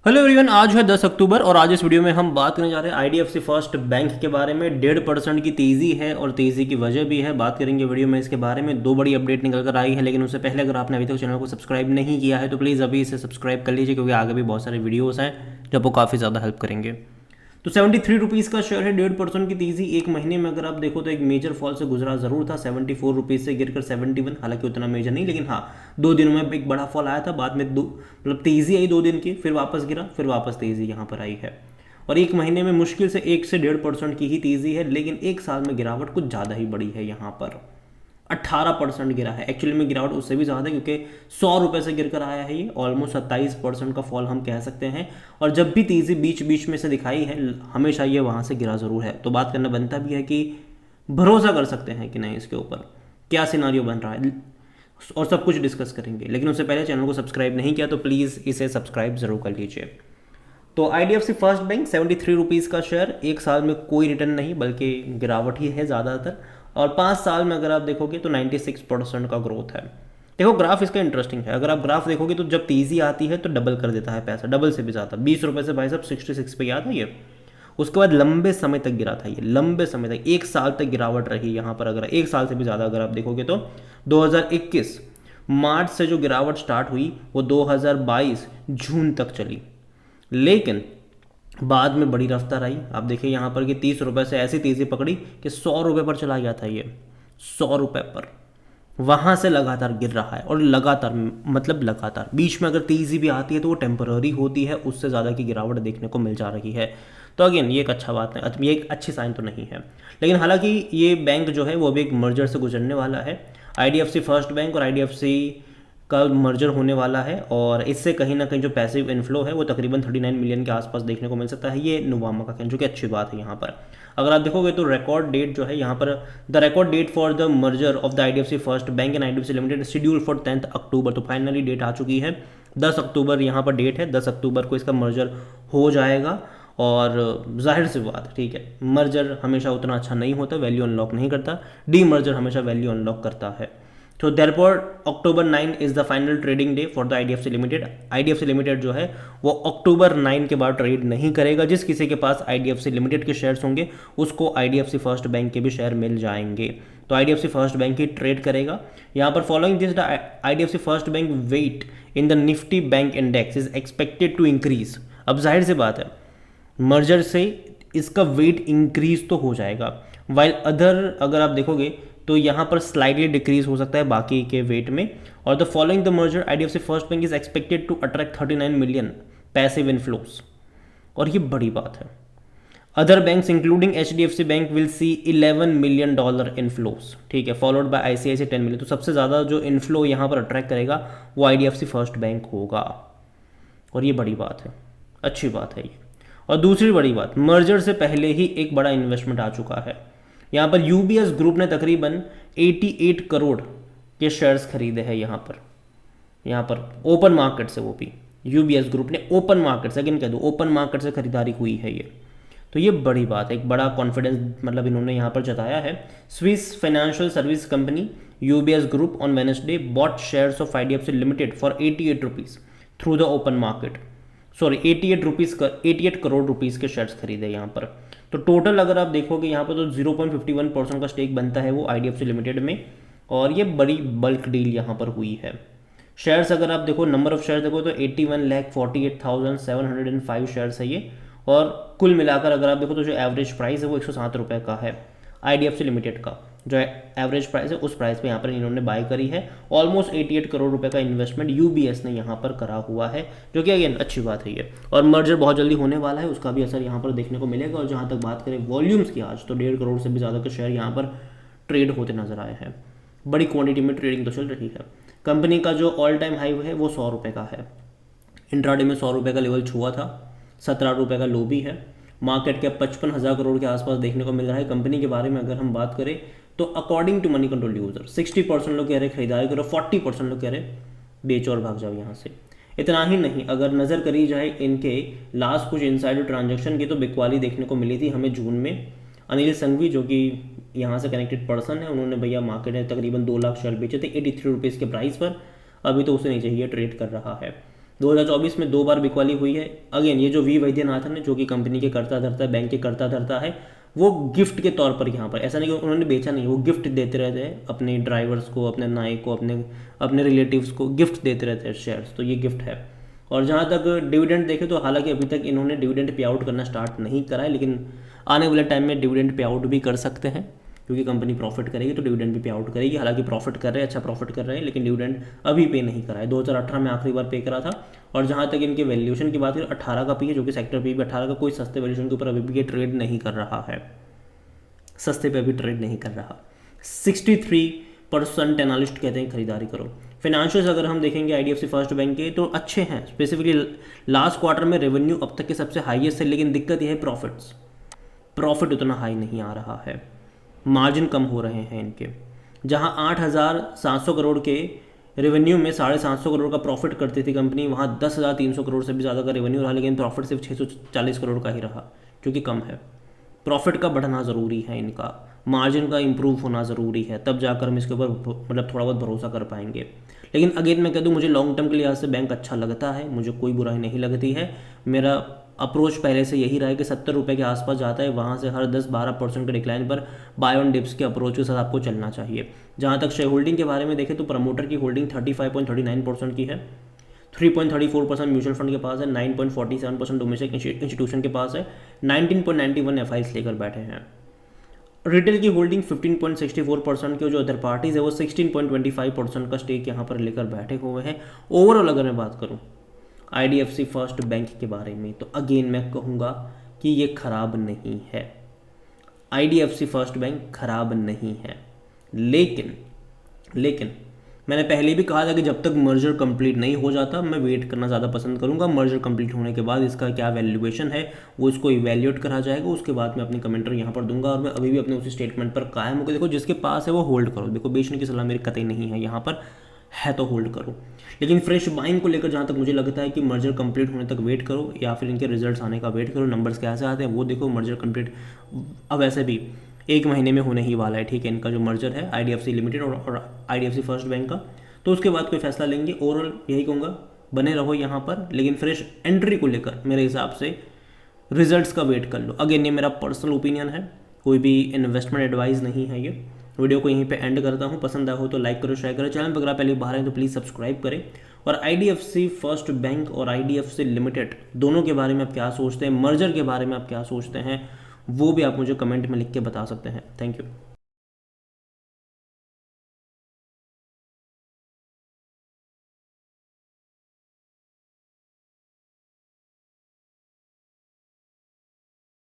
Hello everyone, आज है 10 अक्टूबर और आज इस वीडियो में हम बात करने जा रहे हैं आईडीएफसी फर्स्ट बैंक के बारे में। 1.5% की तेज़ी है और तेज़ी की वजह भी है। बात करेंगे वीडियो में इसके बारे में। दो बड़ी अपडेट निकल कर आई है, लेकिन उससे पहले अगर आपने अभी तक चैनल को सब्सक्राइब नहीं किया है तो प्लीज़ अभी इसे सब्सक्राइब कर लीजिए, क्योंकि आगे भी बहुत सारे वीडियोज़ हैं जब वो काफ़ी ज़्यादा हेल्प करेंगे। तो 73 रुपीज़ का शेयर है। 1.5% की तेज़ी एक महीने में अगर आप देखो तो एक मेजर फॉल से गुजरा ज़रूर था। 74 रुपीज़ से गिरकर 71, हालांकि उतना मेजर नहीं, लेकिन हाँ 2 दिनों में एक बड़ा फॉल आया था। बाद में मतलब तेज़ी आई 2 दिन की, फिर वापस गिरा, फिर वापस तेज़ी यहाँ पर आई है। और एक महीने में मुश्किल से 1 से 1.5% की ही तेज़ी है, लेकिन एक साल में गिरावट कुछ ज़्यादा ही बड़ी है। यहाँ पर 18% गिरा है। एक्चुअली में गिरावट उससे भी ज़्यादा है, क्योंकि 100 रुपये से गिर कर आया है ये। ऑलमोस्ट 27% का फॉल हम कह सकते हैं। और जब भी तेज़ी बीच बीच में से दिखाई है, हमेशा ये वहाँ से गिरा ज़रूर है। तो बात करना बनता भी है कि भरोसा कर सकते हैं कि नहीं, इसके ऊपर क्या सिनारियो बन रहा है, और सब कुछ डिस्कस करेंगे। लेकिन उससे पहले चैनल को सब्सक्राइब नहीं किया तो प्लीज़ इसे सब्सक्राइब ज़रूर कर लीजिए। तो आईडीएफसी फर्स्ट बैंक 73 रुपीज़ का शेयर, एक साल में कोई रिटर्न नहीं बल्कि गिरावट ही है ज़्यादातर। और 5 साल में अगर आप देखोगे तो 96% का ग्रोथ है। देखो ग्राफ इसका इंटरेस्टिंग है। अगर आप ग्राफ देखोगे तो जब तेज़ी आती है तो डबल कर देता है पैसा, डबल से भी ज़्यादा। 20 रुपये से भाई साहब 66 पे याद है ये। उसके बाद लंबे समय तक गिरा था ये, लंबे समय तक, एक साल तक गिरावट रही यहाँ पर। अगर एक साल से भी ज़्यादा अगर आप देखोगे तो 2021 मार्च से जो गिरावट स्टार्ट हुई वो 2022 जून तक चली, लेकिन बाद में बड़ी रफ्तार आई। आप देखिए यहाँ पर कि 30 रुपये से ऐसी तेज़ी पकड़ी कि 100 रुपये पर चला गया था ये, 100 रुपये पर। वहाँ से लगातार गिर रहा है, और लगातार मतलब लगातार। बीच में अगर तेज़ी भी आती है तो वो टेम्पररी होती है, उससे ज़्यादा की गिरावट देखने को मिल जा रही है। तो अगेन ये एक अच्छा बात है, ये एक अच्छी साइन तो नहीं है। लेकिन हालांकि ये बैंक जो है वो भी एक मर्जर से गुजरने वाला है। आईडीएफसी फर्स्ट बैंक और आईडीएफसी का मर्जर होने वाला है, और इससे कहीं ना कहीं जो पैसिव इनफ्लो है वो तकरीबन 39 मिलियन के आसपास देखने को मिल सकता है ये नवंबर का, जो कि अच्छी बात है। यहाँ पर अगर आप देखोगे तो रिकॉर्ड डेट जो है यहाँ पर, the record date for the merger of the IDFC first bank and IDFC limited schedule for 10 October. तो फाइनली डेट आ चुकी है, 10 अक्टूबर यहाँ पर डेट है। 10 अक्टूबर को इसका मर्जर हो जाएगा। और जाहिर सी बात, ठीक है, मर्जर हमेशा उतना अच्छा नहीं होता, वैल्यू अनलॉक नहीं करता। डी मर्जर हमेशा वैल्यू अनलॉक करता है। तो therefore October 9 is the final trading day for the IDFC limited. IDFC limited जो है वो अक्टूबर 9 के बाद ट्रेड नहीं करेगा। जिस किसी के पास आईडीएफसी लिमिटेड के शेयर्स होंगे उसको आईडीएफसी फर्स्ट बैंक के भी शेयर मिल जाएंगे। तो आईडीएफसी फर्स्ट बैंक ही ट्रेड करेगा यहाँ पर। Following this the IDFC first bank weight in the Nifty bank index is expected to increase. अब जाहिर सी बात है, मर्जर से इसका वेट इंक्रीज तो हो जाएगा, वाइल अदर अगर आप देखोगे तो यहाँ पर स्लाइडली डिक्रीज हो सकता है बाकी के वेट में। और the following the merger IDFC first bank is expected to attract 39 million passive inflows, और ये बड़ी बात है। Other banks including HDFC bank will see $11 million inflows, ठीक है, फॉलोड बाय आईसीआईसीआई 10 मिलियन। तो सबसे ज़्यादा जो इनफ्लो यहाँ पर अट्रैक्ट करेगा वो आईडीएफसी फर्स्ट बैंक होगा, और ये बड़ी बात है, अच्छी बात है ये। और दूसरी बड़ी बात, मर्जर से पहले ही एक बड़ा इन्वेस्टमेंट आ चुका है। यहाँ पर यूबीएस ग्रुप ने तकरीबन 88 करोड़ के शेयर्स खरीदे हैं यहाँ पर ओपन मार्केट से। वो भी यूबीएस ग्रुप ने ओपन मार्केट से, अगेन कह दो ओपन मार्केट से खरीदारी हुई है ये। तो ये बड़ी बात है, एक बड़ा कॉन्फिडेंस मतलब इन्होंने यहाँ पर जताया है। Swiss financial service company UBS group on Wednesday bought shares of IDFC limited for 88 rupees through the open market. Sorry 88 crore rupees के शेयर्स खरीदे यहाँ पर। तो टोटल अगर आप देखोगे यहाँ पर तो 0.51% का स्टेक बनता है वो आईडीएफसी लिमिटेड में, और ये बड़ी बल्क डील यहाँ पर हुई है। शेयर्स अगर आप देखो, नंबर ऑफ शेयर्स देखो तो 81,48,705 शेयर्स है ये। और कुल मिलाकर अगर आप देखो तो जो एवरेज प्राइस है वो 107 रुपये का है। आईडीएफसी लिमिटेड का जो एवरेज प्राइस है उस प्राइस पे यहाँ पर इन्होंने बाय करी है। ऑलमोस्ट 88 करोड़ रुपए का इन्वेस्टमेंट यूबीएस ने यहाँ पर करा हुआ है, जो कि अगेन अच्छी बात है ये। और मर्जर बहुत जल्दी होने वाला है, उसका भी असर यहाँ पर देखने को मिलेगा। और जहाँ तक बात करें वॉल्यूम्स की, आज तो 1.5 करोड़ से भी ज़्यादा के शेयर यहाँ पर ट्रेड होते नजर आए हैं। बड़ी क्वान्टिटी में ट्रेडिंग तो चल रही है। कंपनी का जो ऑल टाइम हाई है वो 100 रुपये का है। इंट्राडे में 100 रुपये का लेवल छुआ था, 17 रुपये का लो भी है। मार्केट कैप 55,000 करोड़ के आसपास देखने को मिल रहा है। कंपनी के बारे में अगर हम बात करें तो according to money control user 60% लोग कह रहे खरीदारी करो, 40% लोग कह रहे बेचो और भाग जाओ यहाँ से। इतना ही नहीं, अगर नज़र करी जाए इनके लास्ट कुछ इनसाइडर ट्रांजैक्शन की तो बिकवाली देखने को मिली थी हमें जून में। अनिल संघवी जो कि यहाँ से कनेक्टेड पर्सन है, उन्होंने भैया मार्केट में तकरीबन 2 लाख शेयर बेचे थे 83 रुपीज़ के प्राइस पर। अभी तो उससे नीचे ही ट्रेड कर रहा है। 2024 में 2 बार बिकवाली हुई है। अगेन ये जो वी वैद्यनाथन है, जो कि कंपनी के कर्ता धर्ता, बैंक के कर्ता धर्ता है, वो गिफ्ट के तौर पर यहाँ पर, ऐसा नहीं कि उन्होंने बेचा नहीं, वो गिफ्ट देते रहते हैं अपने ड्राइवर्स को, अपने नायक को, अपने अपने रिलेटिव्स को गिफ्ट देते रहते हैं शेयर्स, तो ये गिफ्ट है। और जहाँ तक डिविडेंड देखें तो हालांकि अभी तक इन्होंने डिविडेंड पे आउट करना स्टार्ट नहीं करा है, लेकिन आने वाले टाइम में डिविडेंड पे आउट भी कर सकते हैं, क्योंकि कंपनी प्रॉफिट करेगी तो डिविडेंड भी पे आउट करेगी। हालांकि प्रॉफिट कर रहे हैं, अच्छा प्रॉफिट कर रहे हैं, लेकिन डिविडेंड अभी पे नहीं करा है। 2018 में आखिरी बार पे करा था। और जहाँ तक इनके वैल्यूएशन की बात करें, 18 का पी है, जो कि सेक्टर पी भी 18 का, कोई सस्ते वैल्यूएशन के ऊपर अभी भी ये ट्रेड नहीं कर रहा है, सस्ते पे अभी ट्रेड नहीं कर रहा। 63% एनालिस्ट कहते हैं खरीदारी करो। फाइनेंशियल्स अगर हम देखेंगे आईडीएफसी फर्स्ट बैंक के तो अच्छे हैं, स्पेसिफिकली लास्ट क्वार्टर में रेवेन्यू अब तक के सबसे हाईएस्ट है, लेकिन दिक्कत यह है प्रॉफिट उतना हाई नहीं आ रहा है, मार्जिन कम हो रहे हैं इनके। जहां 8,700 करोड़ के रेवेन्यू में 750 करोड़ का प्रॉफिट करती थी कंपनी, वहां 10,300 करोड़ से भी ज़्यादा का रेवेन्यू रहा, लेकिन प्रॉफिट सिर्फ 640 करोड़ का ही रहा, जो कि कम है। प्रॉफिट का बढ़ना ज़रूरी है, इनका मार्जिन का इंप्रूव होना ज़रूरी है, तब जाकर हम इसके ऊपर मतलब थोड़ा बहुत भरोसा कर पाएंगे। लेकिन अगेन मैं कह दूँ, मुझे लॉन्ग टर्म के लिहाज से बैंक अच्छा लगता है, मुझे कोई बुराई नहीं लगती है। मेरा अप्रोच पहले से यही रहा है कि 70 रुपये के आसपास जाता है, वहाँ से हर 10-12% के डिक्लाइन पर बाय ऑन डिप्स के अप्रोच के साथ आपको चलना चाहिए। जहाँ तक शेयर होल्डिंग के बारे में देखें तो प्रमोटर की होल्डिंग 35.39% की है, 3.34% म्यूचुअल फंड के पास है, 9.47% डोमेस्टिक इंस्टीट्यूशन के पास है, 19.91 एफआईज लेकर बैठे हैं। रिटेल की होल्डिंग 15.64% की, जो अदर पार्टीज है वो 16.25% का स्टेक यहाँ पर लेकर बैठे हुए हैं। ओवरऑल अगर मैं बात करूँ आईडीएफसी फर्स्ट बैंक के बारे में तो अगेन मैं कहूँगा कि ये खराब नहीं है, आईडीएफसी फर्स्ट बैंक खराब नहीं है। लेकिन मैंने पहले भी कहा था कि जब तक मर्जर कंप्लीट नहीं हो जाता मैं वेट करना ज़्यादा पसंद करूंगा। मर्जर कंप्लीट होने के बाद इसका क्या वैल्यूएशन है वो इसको इवैल्यूएट करा जाएगा, उसके बाद मैं अपनी कमेंट्री यहाँ पर दूंगा। और मैं अभी भी अपने उसी स्टेटमेंट पर कायम होकर, देखो जिसके पास है वो होल्ड करो, देखो बेचने की सलाह मेरी कतई नहीं है, यहाँ पर है तो होल्ड करो। लेकिन फ्रेश बाइंग को लेकर जहाँ तक मुझे लगता है कि मर्जर कंप्लीट होने तक वेट करो, या फिर इनके रिजल्ट्स आने का वेट करो, नंबर्स कैसे आते हैं वो देखो। मर्जर कंप्लीट अब वैसे भी 1 महीने में होने ही वाला है, ठीक है, इनका जो मर्जर है आईडीएफसी लिमिटेड और आईडीएफसी फर्स्ट बैंक का, तो उसके बाद कोई फैसला लेंगे। ओवरऑल यही कहूँगा, बने रहो यहाँ पर, लेकिन फ्रेश एंट्री को लेकर मेरे हिसाब से रिजल्ट्स का वेट कर लो। अगेन ये मेरा पर्सनल ओपिनियन है, कोई भी इन्वेस्टमेंट एडवाइस नहीं है ये। वीडियो को यहीं पे एंड करता हूँ, पसंद आया हो तो लाइक करो, शेयर करो, चैनल पर अगर पहली बार हैं तो प्लीज़ सब्सक्राइब करें। और आईडीएफसी फर्स्ट बैंक और आईडीएफसी लिमिटेड दोनों के बारे में आप क्या सोचते हैं, मर्जर के बारे में आप क्या सोचते हैं, वो भी आप मुझे कमेंट में लिख के बता सकते हैं। Thank you.